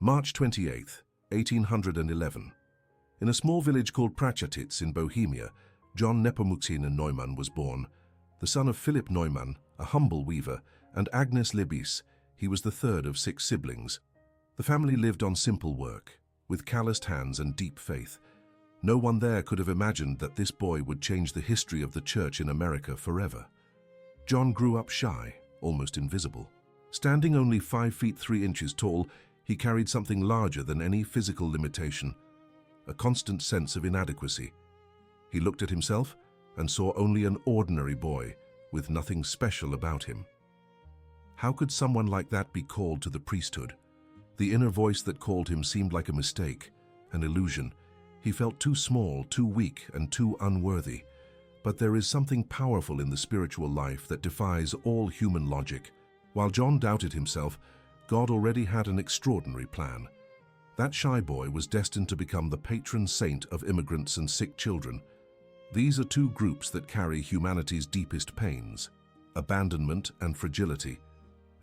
March 28, 1811. In a small village called Prachatitz in Bohemia, John Neumann was born. The son of Philip Neumann, a humble weaver, and Agnes Libis, he was the third of 6 siblings. The family lived on simple work, with calloused hands and deep faith. No one there could have imagined that this boy would change the history of the church in America forever. John grew up shy, almost invisible. Standing only 5 feet 3 inches tall, he carried something larger than any physical limitation, a constant sense of inadequacy. He looked at himself and saw only an ordinary boy with nothing special about him. How could someone like that be called to the priesthood? The inner voice that called him seemed like a mistake, an illusion. He felt too small, too weak, and too unworthy. But there is something powerful in the spiritual life that defies all human logic. While John doubted himself, God already had an extraordinary plan. That shy boy was destined to become the patron saint of immigrants and sick children. These are 2 groups that carry humanity's deepest pains: abandonment and fragility.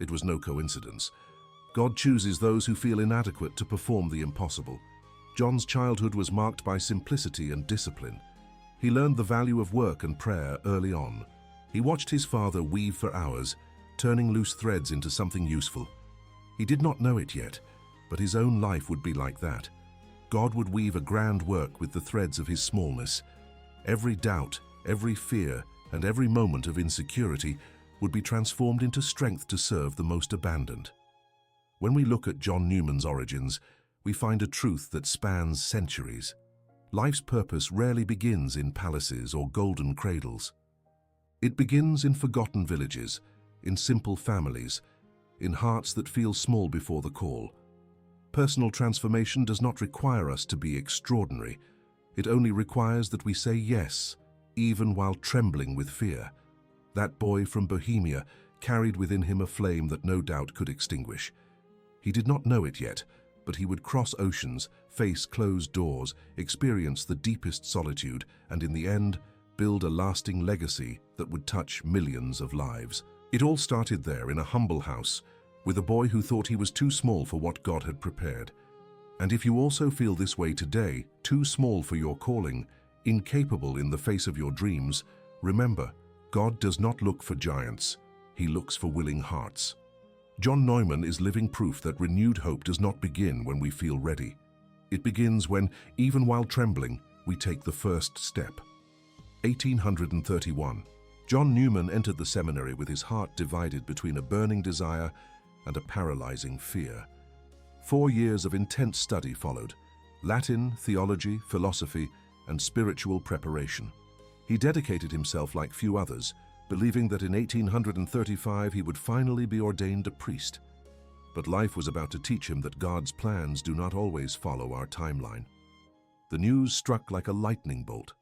It was no coincidence. God chooses those who feel inadequate to perform the impossible. John's childhood was marked by simplicity and discipline. He learned the value of work and prayer early on. He watched his father weave for hours, turning loose threads into something useful. He did not know it yet, but his own life would be like that. God would weave a grand work with the threads of his smallness. Every doubt, every fear, and every moment of insecurity would be transformed into strength to serve the most abandoned. When we look at John Neumann's origins, we find a truth that spans centuries. Life's purpose rarely begins in palaces or golden cradles. It begins in forgotten villages, in simple families, in hearts that feel small before the call. Personal transformation does not require us to be extraordinary. It only requires that we say yes, even while trembling with fear. That boy from Bohemia carried within him a flame that no doubt could extinguish. He did not know it yet, but he would cross oceans, face closed doors, experience the deepest solitude, and in the end, build a lasting legacy that would touch millions of lives. It all started there in a humble house, with a boy who thought he was too small for what God had prepared. And if you also feel this way today, too small for your calling, incapable in the face of your dreams, remember, God does not look for giants. He looks for willing hearts. John Neumann is living proof that renewed hope does not begin when we feel ready. It begins when, even while trembling, we take the first step. 1831. John Neumann entered the seminary with his heart divided between a burning desire and a paralyzing fear. 4 years of intense study followed: Latin, theology, philosophy, and spiritual preparation. He dedicated himself like few others, believing that in 1835 he would finally be ordained a priest. But life was about to teach him that God's plans do not always follow our timeline. The news struck like a lightning bolt.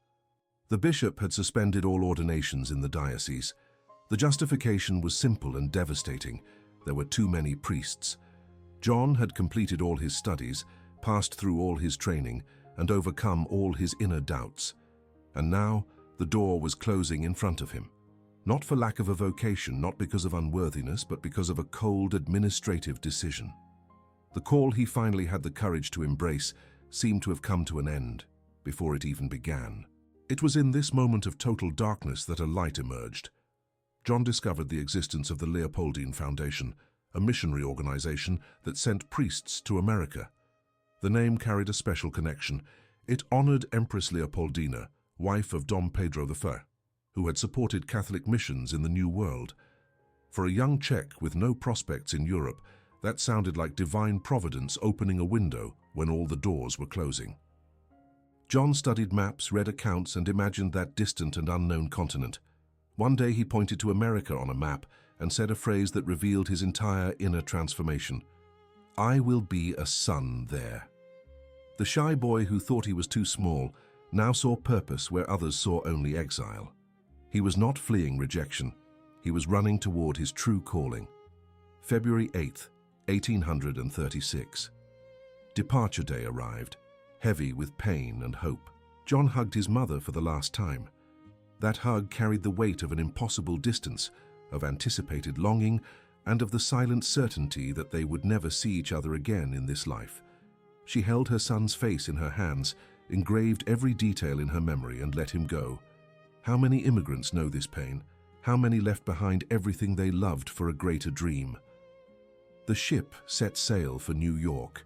The bishop had suspended all ordinations in the diocese. The justification was simple and devastating. There were too many priests. John had completed all his studies, passed through all his training, and overcome all his inner doubts. And now, the door was closing in front of him. Not for lack of a vocation, not because of unworthiness, but because of a cold administrative decision. The call he finally had the courage to embrace seemed to have come to an end before it even began. It was in this moment of total darkness that a light emerged. John discovered the existence of the Leopoldine Foundation, a missionary organization that sent priests to America. The name carried a special connection. It honored Empress Leopoldina, wife of Dom Pedro I, who had supported Catholic missions in the New World. For a young Czech with no prospects in Europe, that sounded like divine providence opening a window when all the doors were closing. John studied maps, read accounts, and imagined that distant and unknown continent. One day he pointed to America on a map and said a phrase that revealed his entire inner transformation: "I will be a son there." The shy boy who thought he was too small now saw purpose where others saw only exile. He was not fleeing rejection. He was running toward his true calling. February 8, 1836. Departure day arrived, heavy with pain and hope. John hugged his mother for the last time. That hug carried the weight of an impossible distance, of anticipated longing, and of the silent certainty that they would never see each other again in this life. She held her son's face in her hands, engraved every detail in her memory, and let him go. How many immigrants know this pain? How many left behind everything they loved for a greater dream? The ship set sail for New York.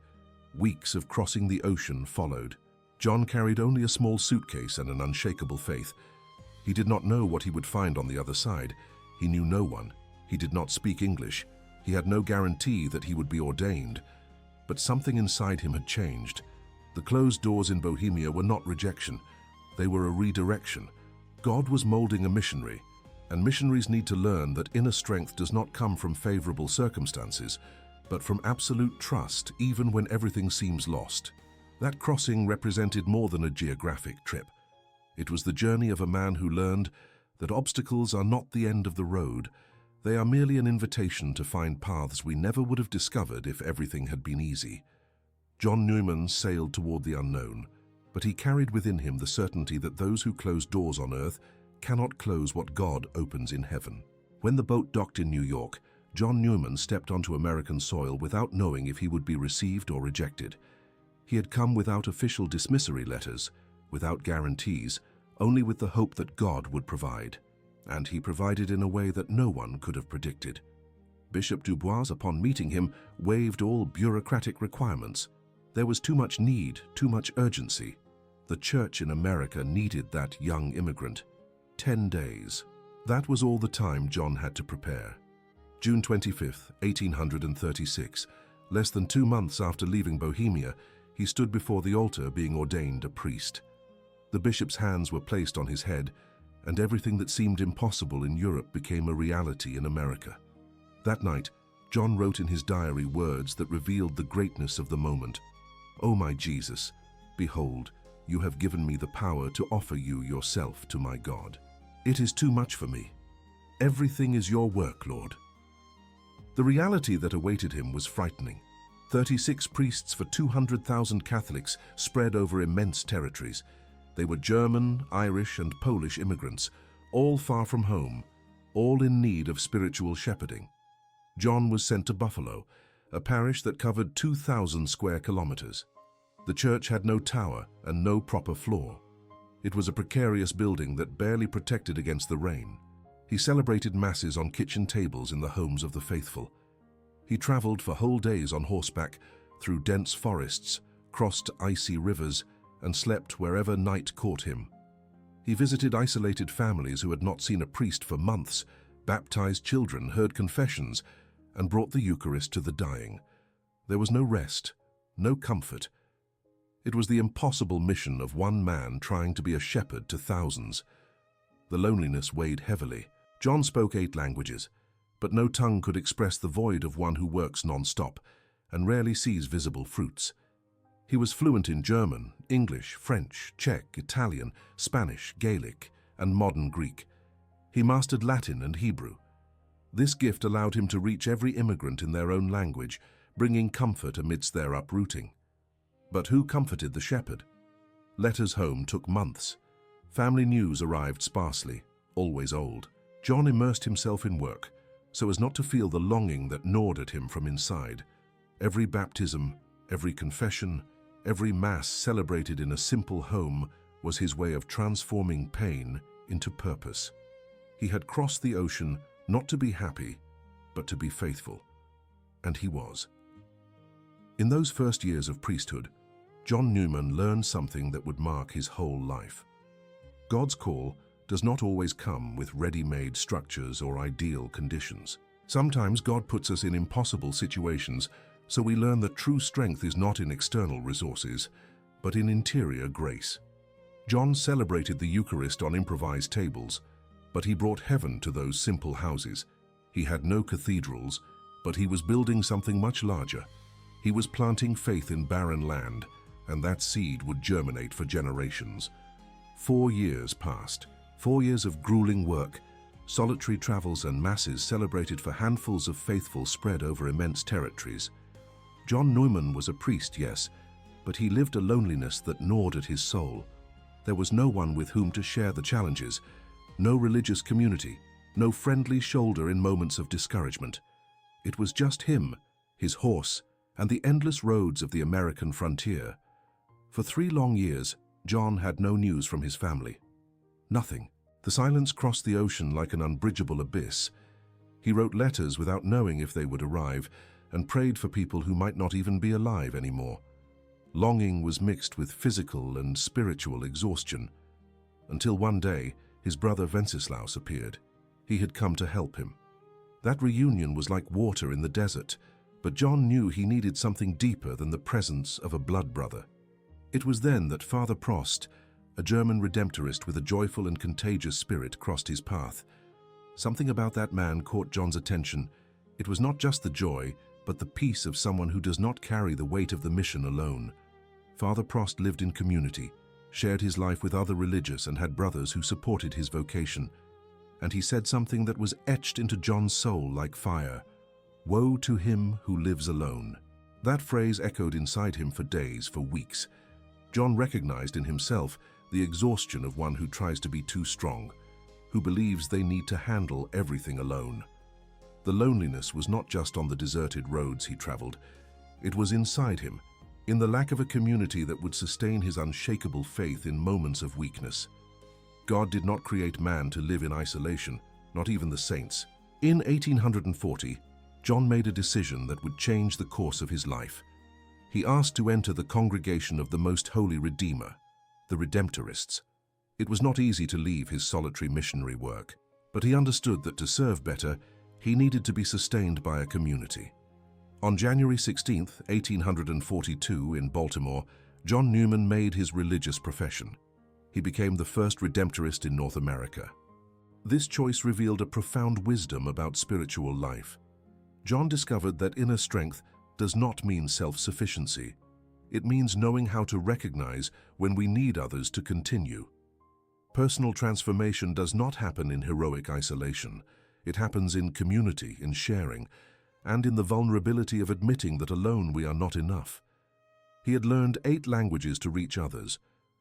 Weeks of crossing the ocean followed. John carried only a small suitcase and an unshakable faith. He did not know what he would find on the other side. He knew no one. He did not speak English. He had no guarantee that he would be ordained. But something inside him had changed. The closed doors in Bohemia were not rejection. They were a redirection. God was molding a missionary, and missionaries need to learn that inner strength does not come from favorable circumstances, but from absolute trust, even when everything seems lost. That crossing represented more than a geographic trip. It was the journey of a man who learned that obstacles are not the end of the road. They are merely an invitation to find paths we never would have discovered if everything had been easy. John Neumann sailed toward the unknown, but he carried within him the certainty that those who close doors on earth cannot close what God opens in heaven. When the boat docked in New York, John Neumann stepped onto American soil without knowing if he would be received or rejected. He had come without official dismissory letters, without guarantees, only with the hope that God would provide. And he provided in a way that no one could have predicted. Bishop Dubois, upon meeting him, waived all bureaucratic requirements. There was too much need, too much urgency. The church in America needed that young immigrant. 10 days. That was all the time John had to prepare. June 25, 1836, less than 2 months after leaving Bohemia, he stood before the altar being ordained a priest. The bishop's hands were placed on his head, and everything that seemed impossible in Europe became a reality in America. That night, John wrote in his diary words that revealed the greatness of the moment. "O my Jesus, behold, you have given me the power to offer you yourself to my God. It is too much for me. Everything is your work, Lord." The reality that awaited him was frightening. 36 priests for 200,000 Catholics spread over immense territories. They were German, Irish, and Polish immigrants, all far from home, all in need of spiritual shepherding. John was sent to Buffalo, a parish that covered 2,000 square kilometers. The church had no tower and no proper floor. It was a precarious building that barely protected against the rain. He celebrated masses on kitchen tables in the homes of the faithful. He traveled for whole days on horseback through dense forests, crossed icy rivers, and slept wherever night caught him. He visited isolated families who had not seen a priest for months, baptized children, heard confessions, and brought the Eucharist to the dying. There was no rest, no comfort. It was the impossible mission of one man trying to be a shepherd to thousands. The loneliness weighed heavily. John spoke 8 languages, but no tongue could express the void of one who works non-stop and rarely sees visible fruits. He was fluent in German, English, French, Czech, Italian, Spanish, Gaelic, and modern Greek. He mastered Latin and Hebrew. This gift allowed him to reach every immigrant in their own language, bringing comfort amidst their uprooting. But who comforted the shepherd? Letters home took months. Family news arrived sparsely, always old. John immersed himself in work, so as not to feel the longing that gnawed at him from inside. Every baptism, every confession, every mass celebrated in a simple home was his way of transforming pain into purpose. He had crossed the ocean not to be happy, but to be faithful. And he was. In those first years of priesthood, John Neumann learned something that would mark his whole life. God's call does not always come with ready-made structures or ideal conditions. Sometimes God puts us in impossible situations, so we learn that true strength is not in external resources, but in interior grace. John celebrated the Eucharist on improvised tables, but he brought heaven to those simple houses. He had no cathedrals, but he was building something much larger. He was planting faith in barren land, and that seed would germinate for generations. 4 years passed, 4 years of grueling work, solitary travels and masses celebrated for handfuls of faithful spread over immense territories. John Neumann was a priest, yes, but he lived a loneliness that gnawed at his soul. There was no one with whom to share the challenges, no religious community, no friendly shoulder in moments of discouragement. It was just him, his horse, and the endless roads of the American frontier. For 3 long years, John had no news from his family. Nothing. The silence crossed the ocean like an unbridgeable abyss. He wrote letters without knowing if they would arrive, and prayed for people who might not even be alive anymore. Longing was mixed with physical and spiritual exhaustion. Until one day, his brother Wenceslaus appeared. He had come to help him. That reunion was like water in the desert, but John knew he needed something deeper than the presence of a blood brother. It was then that Father Prost, a German Redemptorist with a joyful and contagious spirit, crossed his path. Something about that man caught John's attention. It was not just the joy, but the peace of someone who does not carry the weight of the mission alone. Father Prost lived in community, shared his life with other religious, and had brothers who supported his vocation. And he said something that was etched into John's soul like fire. "Woe to him who lives alone." That phrase echoed inside him for days, for weeks. John recognized in himself the exhaustion of one who tries to be too strong, who believes they need to handle everything alone. The loneliness was not just on the deserted roads he traveled. It was inside him, in the lack of a community that would sustain his unshakable faith in moments of weakness. God did not create man to live in isolation, not even the saints. In 1840, John made a decision that would change the course of his life. He asked to enter the congregation of the Most Holy Redeemer, the Redemptorists. It was not easy to leave his solitary missionary work, but he understood that to serve better, he needed to be sustained by a community. On January 16, 1842, in Baltimore, John Neumann made his religious profession. He became the first Redemptorist in North America. This choice revealed a profound wisdom about spiritual life. John discovered that inner strength does not mean self-sufficiency. It means knowing how to recognize when we need others to continue. Personal transformation does not happen in heroic isolation. It happens in community, in sharing, and in the vulnerability of admitting that alone we are not enough. He had learned 8 languages to reach others,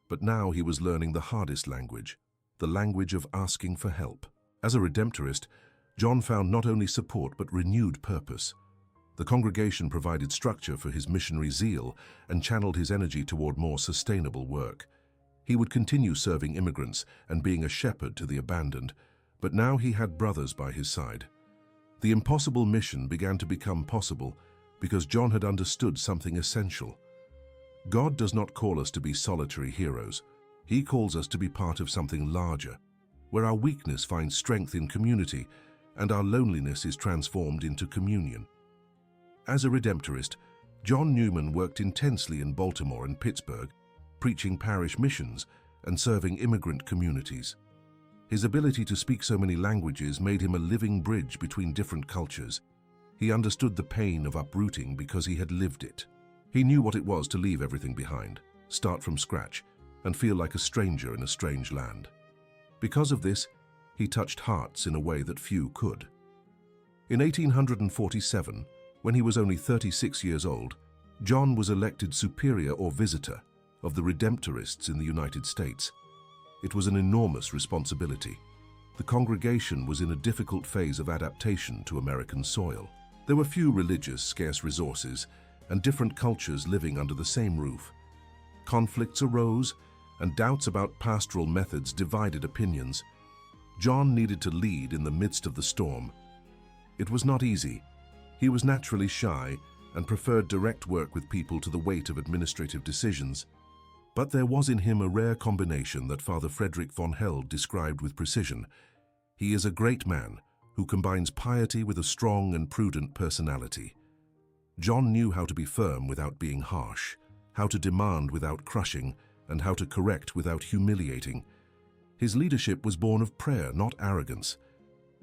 but now he was learning the hardest language, the language of asking for help. As a Redemptorist, John found not only support but renewed purpose. The congregation provided structure for his missionary zeal and channeled his energy toward more sustainable work. He would continue serving immigrants and being a shepherd to the abandoned, but now he had brothers by his side. The impossible mission began to become possible because John had understood something essential. God does not call us to be solitary heroes. He calls us to be part of something larger, where our weakness finds strength in community and our loneliness is transformed into communion. As a Redemptorist, John Neumann worked intensely in Baltimore and Pittsburgh, preaching parish missions and serving immigrant communities. His ability to speak so many languages made him a living bridge between different cultures. He understood the pain of uprooting because he had lived it. He knew what it was to leave everything behind, start from scratch, and feel like a stranger in a strange land. Because of this, he touched hearts in a way that few could. In 1847, when he was only 36 years old, John was elected superior or visitor of the Redemptorists in the United States. It was an enormous responsibility. The congregation was in a difficult phase of adaptation to American soil. There were few religious, scarce resources, and different cultures living under the same roof. Conflicts arose, and doubts about pastoral methods divided opinions. John needed to lead in the midst of the storm. It was not easy. He was naturally shy and preferred direct work with people to the weight of administrative decisions. But there was in him a rare combination that Father Frederick von Held described with precision. He is a great man who combines piety with a strong and prudent personality. John knew how to be firm without being harsh, how to demand without crushing, and how to correct without humiliating. His leadership was born of prayer, not arrogance.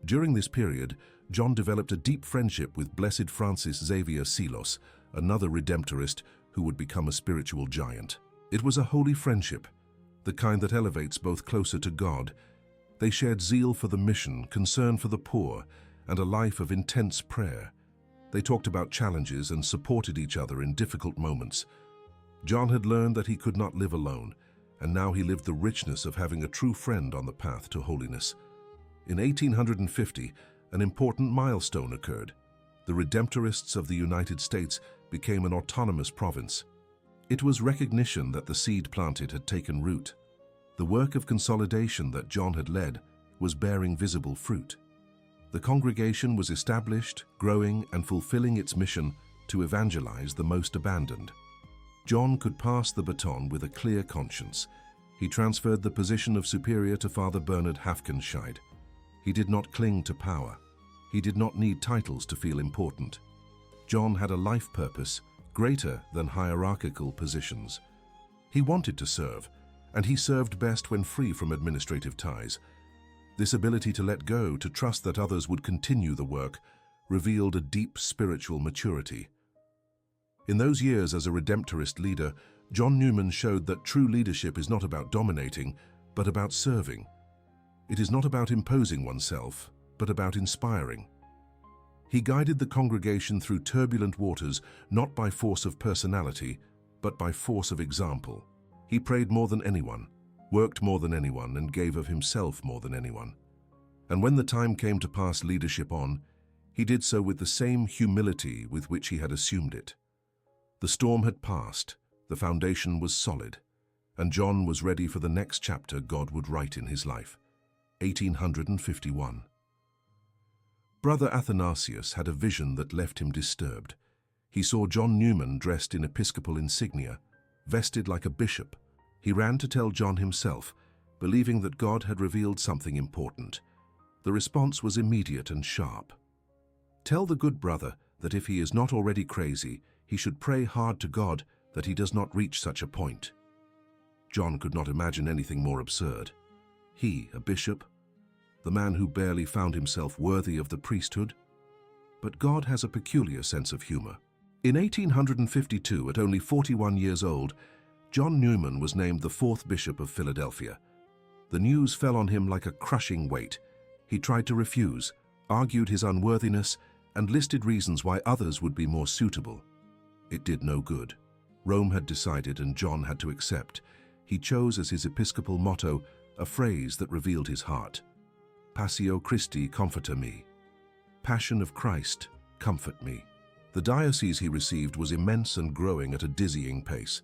During this period, John developed a deep friendship with Blessed Francis Xavier Seelos, another Redemptorist who would become a spiritual giant. It was a holy friendship, the kind that elevates both closer to God. They shared zeal for the mission, concern for the poor, and a life of intense prayer. They talked about challenges and supported each other in difficult moments. John had learned that he could not live alone, and now he lived the richness of having a true friend on the path to holiness. In 1850, an important milestone occurred. The Redemptorists of the United States became an autonomous province. It was recognition that the seed planted had taken root. The work of consolidation that John had led was bearing visible fruit. The congregation was established, growing, and fulfilling its mission to evangelize the most abandoned. John could pass the baton with a clear conscience. He transferred the position of superior to Father Bernard Hafkenscheid. He did not cling to power. He did not need titles to feel important. John had a life purpose greater than hierarchical positions. He wanted to serve, and he served best when free from administrative ties. This ability to let go, to trust that others would continue the work, revealed a deep spiritual maturity. In those years as a Redemptorist leader, John Neumann showed that true leadership is not about dominating, but about serving. It is not about imposing oneself, but about inspiring. He guided the congregation through turbulent waters, not by force of personality, but by force of example. He prayed more than anyone, worked more than anyone, and gave of himself more than anyone. And when the time came to pass leadership on, he did so with the same humility with which he had assumed it. The storm had passed, the foundation was solid, and John was ready for the next chapter God would write in his life. 1851. Brother Athanasius had a vision that left him disturbed. He saw John Neumann dressed in episcopal insignia, vested like a bishop. He ran to tell John himself, believing that God had revealed something important. The response was immediate and sharp. "Tell the good brother that if he is not already crazy, he should pray hard to God that he does not reach such a point." John could not imagine anything more absurd. He, a bishop, the man who barely found himself worthy of the priesthood? But God has a peculiar sense of humor. In 1852, at only 41 years old, John Neumann was named the 4th Bishop of Philadelphia. The news fell on him like a crushing weight. He tried to refuse, argued his unworthiness, and listed reasons why others would be more suitable. It did no good. Rome had decided and John had to accept. He chose as his episcopal motto a phrase that revealed his heart. Passio Christi comforta me. Passion of Christ, comfort me. The diocese he received was immense and growing at a dizzying pace.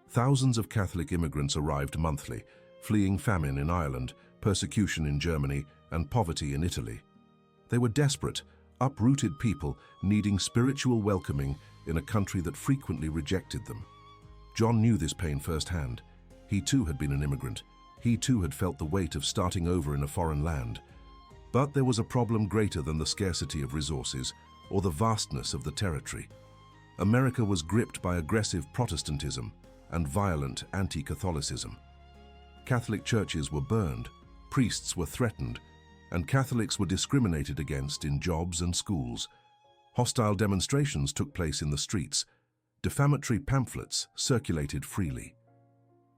Thousands of Catholic immigrants arrived monthly, fleeing famine in Ireland, persecution in Germany, and poverty in Italy. They were desperate, uprooted people needing spiritual welcoming in a country that frequently rejected them. John knew this pain firsthand. He too had been an immigrant. He too had felt the weight of starting over in a foreign land. But there was a problem greater than the scarcity of resources or the vastness of the territory. America was gripped by aggressive Protestantism and violent anti-Catholicism. Catholic churches were burned, priests were threatened, and Catholics were discriminated against in jobs and schools. Hostile demonstrations took place in the streets. Defamatory pamphlets circulated freely.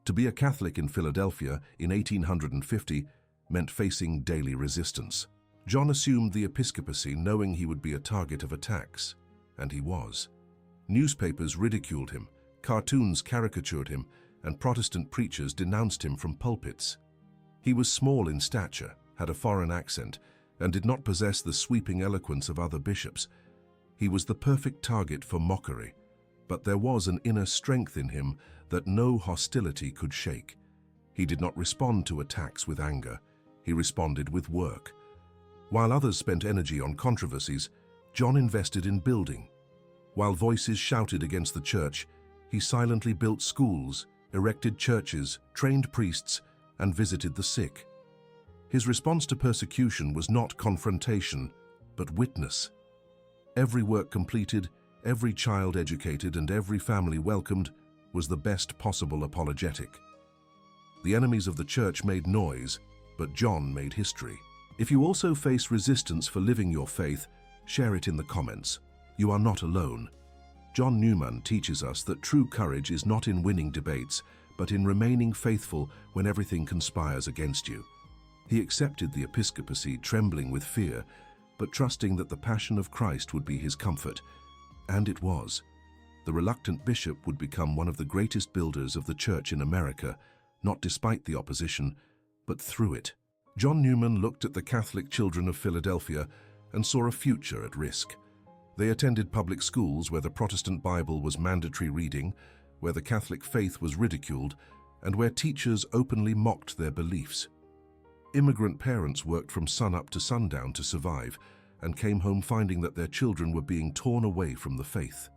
To be a Catholic in Philadelphia in 1850 meant facing daily resistance. John assumed the episcopacy knowing he would be a target of attacks, and he was. Newspapers ridiculed him, cartoons caricatured him, and Protestant preachers denounced him from pulpits. He was small in stature, had a foreign accent, and did not possess the sweeping eloquence of other bishops. He was the perfect target for mockery, but there was an inner strength in him that no hostility could shake. He did not respond to attacks with anger. He responded with work. While others spent energy on controversies, John invested in building. While voices shouted against the church, he silently built schools, erected churches, trained priests, and visited the sick. His response to persecution was not confrontation, but witness. Every work completed, every child educated, and every family welcomed was the best possible apologetic. The enemies of the church made noise, but John made history. If you also face resistance for living your faith, share it in the comments. You are not alone. John Neumann teaches us that true courage is not in winning debates, but in remaining faithful when everything conspires against you. He accepted the episcopacy trembling with fear, but trusting that the passion of Christ would be his comfort. And it was. The reluctant bishop would become one of the greatest builders of the church in America, not despite the opposition, but through it. John Neumann looked at the Catholic children of Philadelphia and saw a future at risk. They attended public schools where the Protestant Bible was mandatory reading, where the Catholic faith was ridiculed, and where teachers openly mocked their beliefs. Immigrant parents worked from sunup to sundown to survive, and came home finding that their children were being torn away from the faith.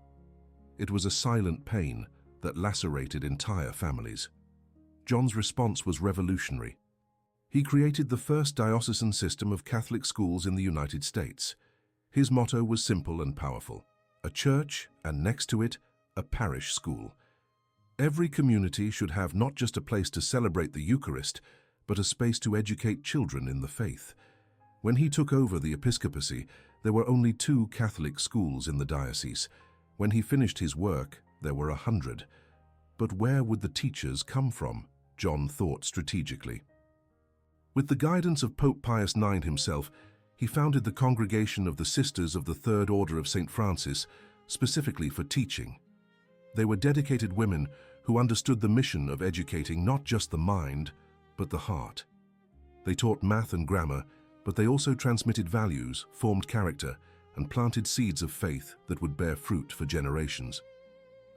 It was a silent pain that lacerated entire families. John's response was revolutionary. He created the first diocesan system of Catholic schools in the United States. His motto was simple and powerful: a church, and next to it, a parish school. Every community should have not just a place to celebrate the Eucharist, but a space to educate children in the faith. When he took over the episcopacy, there were only 2 Catholic schools in the diocese. When he finished his work, there were 100. But where would the teachers come from? John thought strategically. With the guidance of Pope Pius IX himself, he founded the Congregation of the Sisters of the Third Order of St. Francis, specifically for teaching. They were dedicated women who understood the mission of educating not just the mind, but the heart. They taught math and grammar, but they also transmitted values, formed character, and planted seeds of faith that would bear fruit for generations.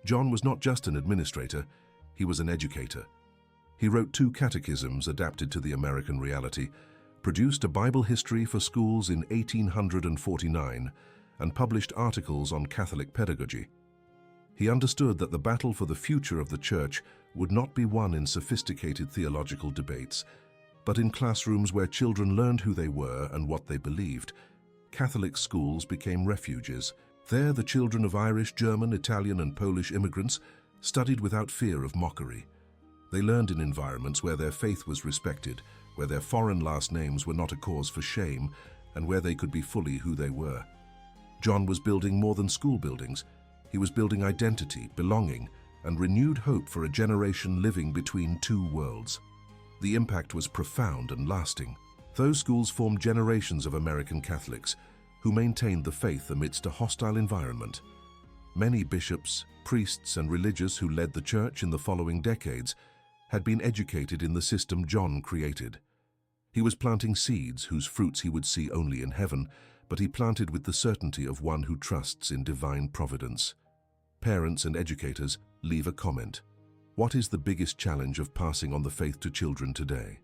John was not just an administrator, he was an educator. He wrote 2 catechisms adapted to the American reality, produced a Bible history for schools in 1849, and published articles on Catholic pedagogy. He understood that the battle for the future of the Church would not be won in sophisticated theological debates, but in classrooms where children learned who they were and what they believed. Catholic schools became refuges. There, the children of Irish, German, Italian, and Polish immigrants studied without fear of mockery. They learned in environments where their faith was respected, where their foreign last names were not a cause for shame, and where they could be fully who they were. John was building more than school buildings. He was building identity, belonging, and renewed hope for a generation living between 2 worlds. The impact was profound and lasting. Those schools formed generations of American Catholics who maintained the faith amidst a hostile environment. Many bishops, priests, and religious who led the Church in the following decades had been educated in the system John created. He was planting seeds whose fruits he would see only in heaven, but he planted with the certainty of one who trusts in divine providence. Parents and educators, leave a comment. What is the biggest challenge of passing on the faith to children today?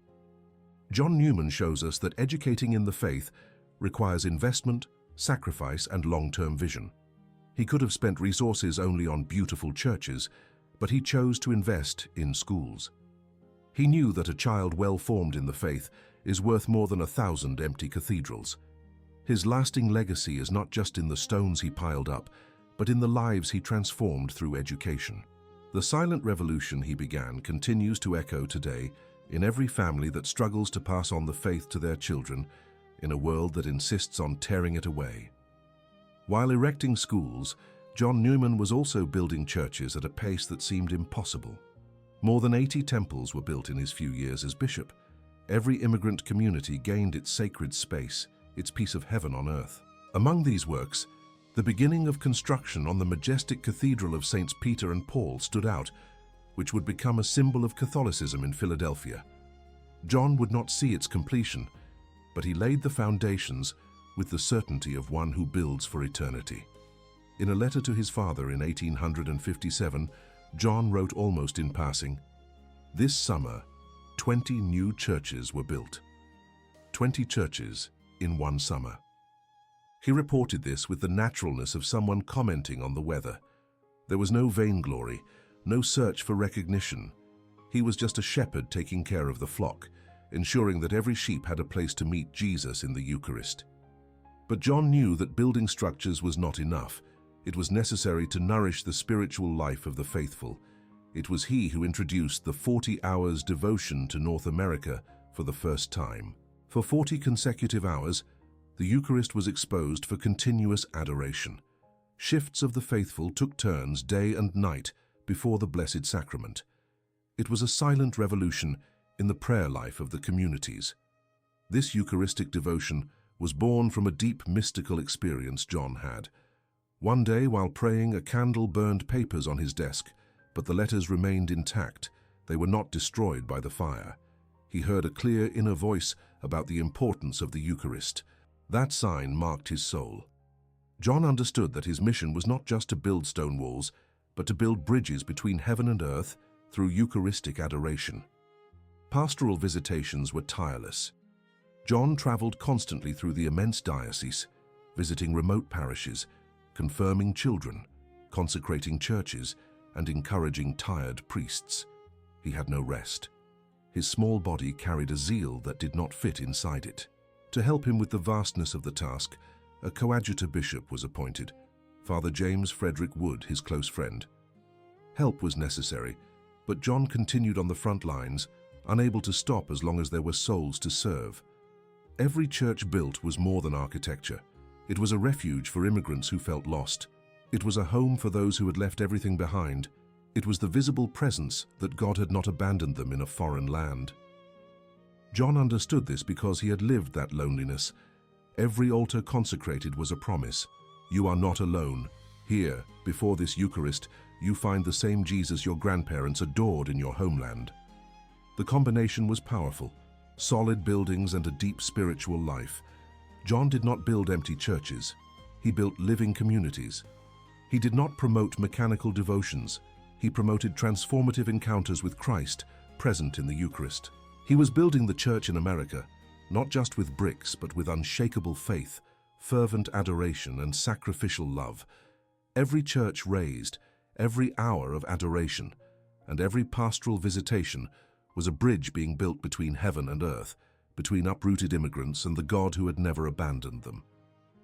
John Neumann shows us that educating in the faith requires investment, sacrifice, and long-term vision. He could have spent resources only on beautiful churches, but he chose to invest in schools. He knew that a child well-formed in the faith is worth more than 1,000 empty cathedrals. His lasting legacy is not just in the stones he piled up, but in the lives he transformed through education. The silent revolution he began continues to echo today in every family that struggles to pass on the faith to their children in a world that insists on tearing it away. While erecting schools, John Neumann was also building churches at a pace that seemed impossible. More than 80 temples were built in his few years as bishop. Every immigrant community gained its sacred space, its piece of heaven on earth. Among these works, the beginning of construction on the majestic Cathedral of Saints Peter and Paul stood out, which would become a symbol of Catholicism in Philadelphia. John would not see its completion, but he laid the foundations with the certainty of one who builds for eternity. In a letter to his father in 1857, John wrote almost in passing, "This summer, 20 new churches were built." 20 churches in one summer. He reported this with the naturalness of someone commenting on the weather. There was no vainglory, no search for recognition. He was just a shepherd taking care of the flock, ensuring that every sheep had a place to meet Jesus in the Eucharist. But John knew that building structures was not enough. It was necessary to nourish the spiritual life of the faithful. It was he who introduced the 40 hours devotion to North America for the first time. For 40 consecutive hours, the Eucharist was exposed for continuous adoration. Shifts of the faithful took turns day and night before the Blessed Sacrament. It was a silent revolution in the prayer life of the communities. This Eucharistic devotion was born from a deep mystical experience John had. One day, while praying, a candle burned papers on his desk, but the letters remained intact. They were not destroyed by the fire. He heard a clear inner voice about the importance of the Eucharist. That sign marked his soul. John understood that his mission was not just to build stone walls, but to build bridges between heaven and earth through Eucharistic adoration. Pastoral visitations were tireless. John traveled constantly through the immense diocese, visiting remote parishes, confirming children, consecrating churches, and encouraging tired priests. He had no rest. His small body carried a zeal that did not fit inside it. To help him with the vastness of the task, a coadjutor bishop was appointed, Father James Frederick Wood, his close friend. Help was necessary, but John continued on the front lines, unable to stop as long as there were souls to serve. Every church built was more than architecture. It was a refuge for immigrants who felt lost. It was a home for those who had left everything behind. It was the visible presence that God had not abandoned them in a foreign land. John understood this because he had lived that loneliness. Every altar consecrated was a promise. You are not alone. Here, before this Eucharist, you find the same Jesus your grandparents adored in your homeland. The combination was powerful. Solid buildings and a deep spiritual life. John did not build empty churches. He built living communities. He did not promote mechanical devotions. He promoted transformative encounters with Christ, present in the Eucharist. He was building the church in America, not just with bricks, but with unshakable faith, fervent adoration, and sacrificial love. Every church raised, every hour of adoration, and every pastoral visitation was a bridge being built between heaven and earth, between uprooted immigrants and the God who had never abandoned them.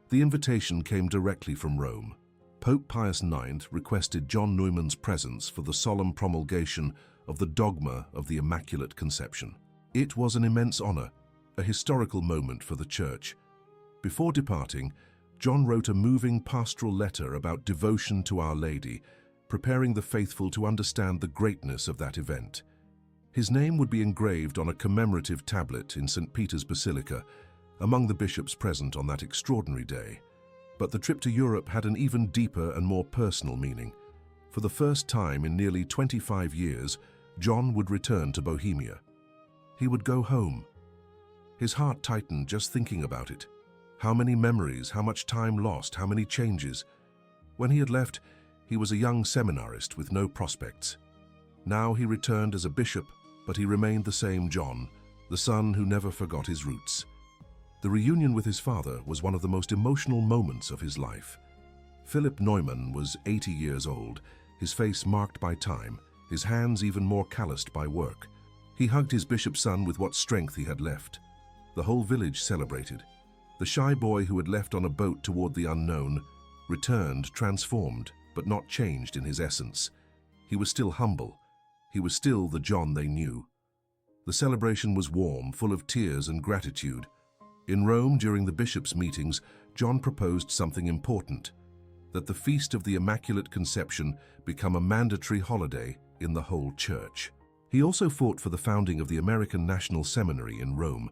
The invitation came directly from Rome. Pope Pius IX requested John Neumann's presence for the solemn promulgation of the dogma of the Immaculate Conception. It was an immense honor, a historical moment for the Church. Before departing, John wrote a moving pastoral letter about devotion to Our Lady, preparing the faithful to understand the greatness of that event. His name would be engraved on a commemorative tablet in St. Peter's Basilica, among the bishops present on that extraordinary day. But the trip to Europe had an even deeper and more personal meaning. For the first time in nearly 25 years, John would return to Bohemia. He would go home. His heart tightened just thinking about it. How many memories, how much time lost, how many changes. When he had left, he was a young seminarist with no prospects. Now he returned as a bishop, but he remained the same John, the son who never forgot his roots. The reunion with his father was one of the most emotional moments of his life. Philip Neumann was 80 years old, his face marked by time, his hands even more calloused by work. He hugged his bishop's son with what strength he had left. The whole village celebrated. The shy boy who had left on a boat toward the unknown returned transformed, but not changed in his essence. He was still humble. He was still the John they knew. The celebration was warm, full of tears and gratitude. In Rome, during the bishops' meetings, John proposed something important, that the Feast of the Immaculate Conception become a mandatory holiday in the whole church. He also fought for the founding of the American National Seminary in Rome,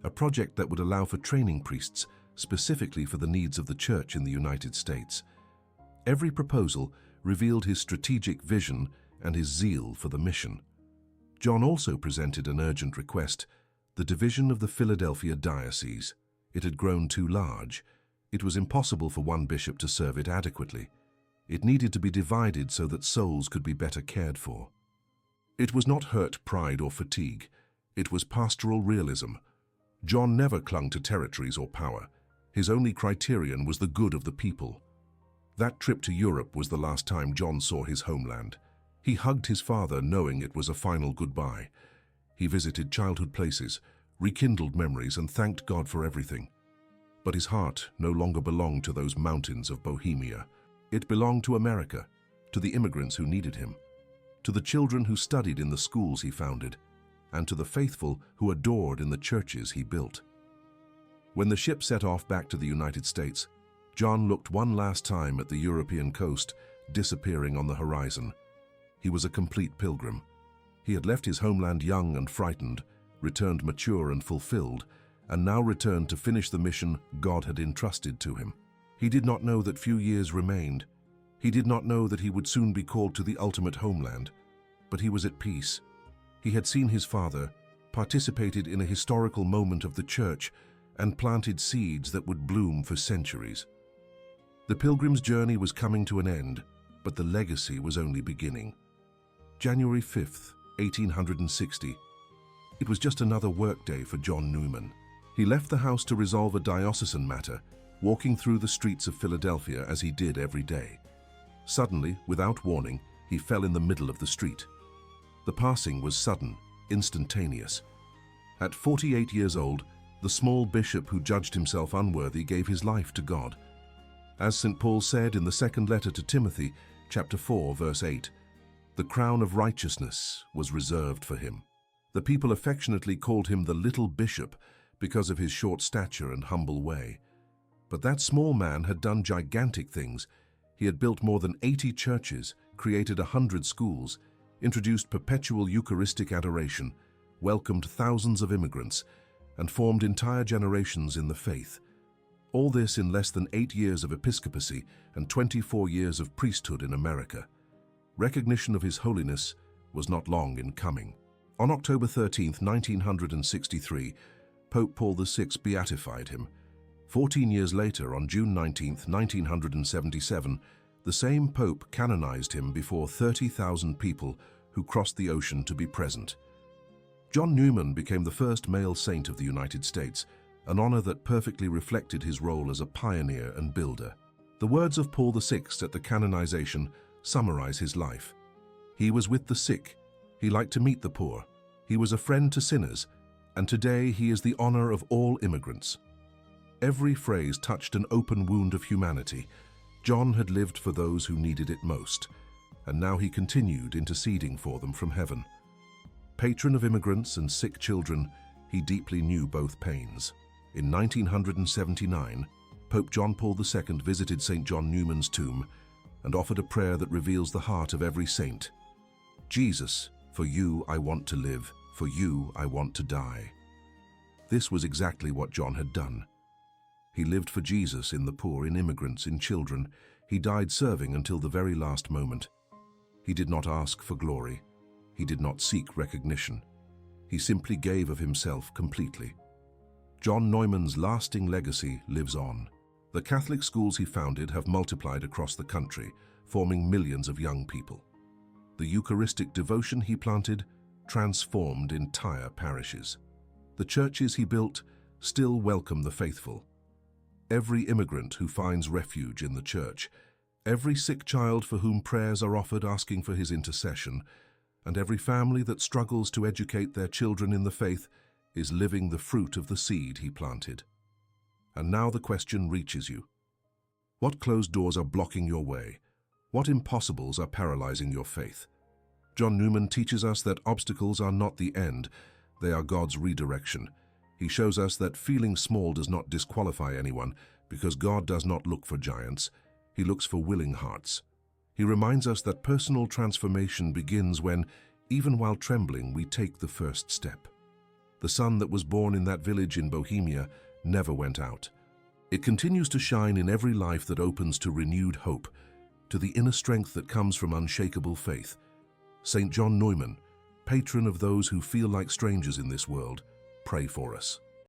a project that would allow for training priests specifically for the needs of the church in the United States. Every proposal revealed his strategic vision and his zeal for the mission. John also presented an urgent request, the division of the Philadelphia diocese. It had grown too large. It was impossible for one bishop to serve it adequately. It needed to be divided so that souls could be better cared for. It was not hurt pride or fatigue. It was pastoral realism. John never clung to territories or power. His only criterion was the good of the people. That trip to Europe was the last time John saw his homeland. He hugged his father knowing it was a final goodbye. He visited childhood places, rekindled memories, and thanked God for everything. But his heart no longer belonged to those mountains of Bohemia. It belonged to America, to the immigrants who needed him, to the children who studied in the schools he founded, and to the faithful who adored in the churches he built. When the ship set off back to the United States, John looked one last time at the European coast, disappearing on the horizon. He was a complete pilgrim. He had left his homeland young and frightened, returned mature and fulfilled, and now returned to finish the mission God had entrusted to him. He did not know that few years remained. He did not know that he would soon be called to the ultimate homeland, but he was at peace. He had seen his father, participated in a historical moment of the church, and planted seeds that would bloom for centuries. The pilgrim's journey was coming to an end, but the legacy was only beginning. January 5th, 1860. It was just another workday for John Neumann. He left the house to resolve a diocesan matter, walking through the streets of Philadelphia as he did every day. Suddenly, without warning, he fell in the middle of the street. The passing was sudden, instantaneous. At 48 years old, the small bishop who judged himself unworthy gave his life to God. As St. Paul said in the second letter to Timothy, chapter 4, verse 8, "The crown of righteousness was reserved for him." The people affectionately called him the little bishop because of his short stature and humble way. But that small man had done gigantic things. He had built more than 80 churches, created 100 schools, introduced perpetual Eucharistic adoration, welcomed thousands of immigrants, and formed entire generations in the faith. All this in less than 8 years of episcopacy and 24 years of priesthood in America. Recognition of his holiness was not long in coming. On October 13, 1963, Pope Paul VI beatified him. 14 years later, on June 19, 1977, the same Pope canonized him before 30,000 people who crossed the ocean to be present. John Neumann became the first male saint of the United States, an honor that perfectly reflected his role as a pioneer and builder. The words of Paul VI at the canonization summarize his life. He was with the sick, he liked to meet the poor, he was a friend to sinners, and today he is the honor of all immigrants. Every phrase touched an open wound of humanity. John had lived for those who needed it most, and now he continued interceding for them from heaven. Patron of immigrants and sick children, he deeply knew both pains. In 1979, Pope John Paul II visited St. John Neumann's tomb and offered a prayer that reveals the heart of every saint. "Jesus, for you I want to live, for you I want to die." This was exactly what John had done. He lived for Jesus in the poor, in immigrants, in children. He died serving until the very last moment. He did not ask for glory. He did not seek recognition. He simply gave of himself completely. John Neumann's lasting legacy lives on. The Catholic schools he founded have multiplied across the country, forming millions of young people. The Eucharistic devotion he planted transformed entire parishes. The churches he built still welcome the faithful. Every immigrant who finds refuge in the church, every sick child for whom prayers are offered asking for his intercession, and every family that struggles to educate their children in the faith is living the fruit of the seed he planted. And now the question reaches you. What closed doors are blocking your way? What impossibles are paralyzing your faith? John Neumann teaches us that obstacles are not the end, they are God's redirection. He shows us that feeling small does not disqualify anyone, because God does not look for giants, He looks for willing hearts. He reminds us that personal transformation begins when, even while trembling, we take the first step. The sun that was born in that village in Bohemia never went out. It continues to shine in every life that opens to renewed hope, to the inner strength that comes from unshakable faith. St. John Neumann, patron of those who feel like strangers in this world, pray for us.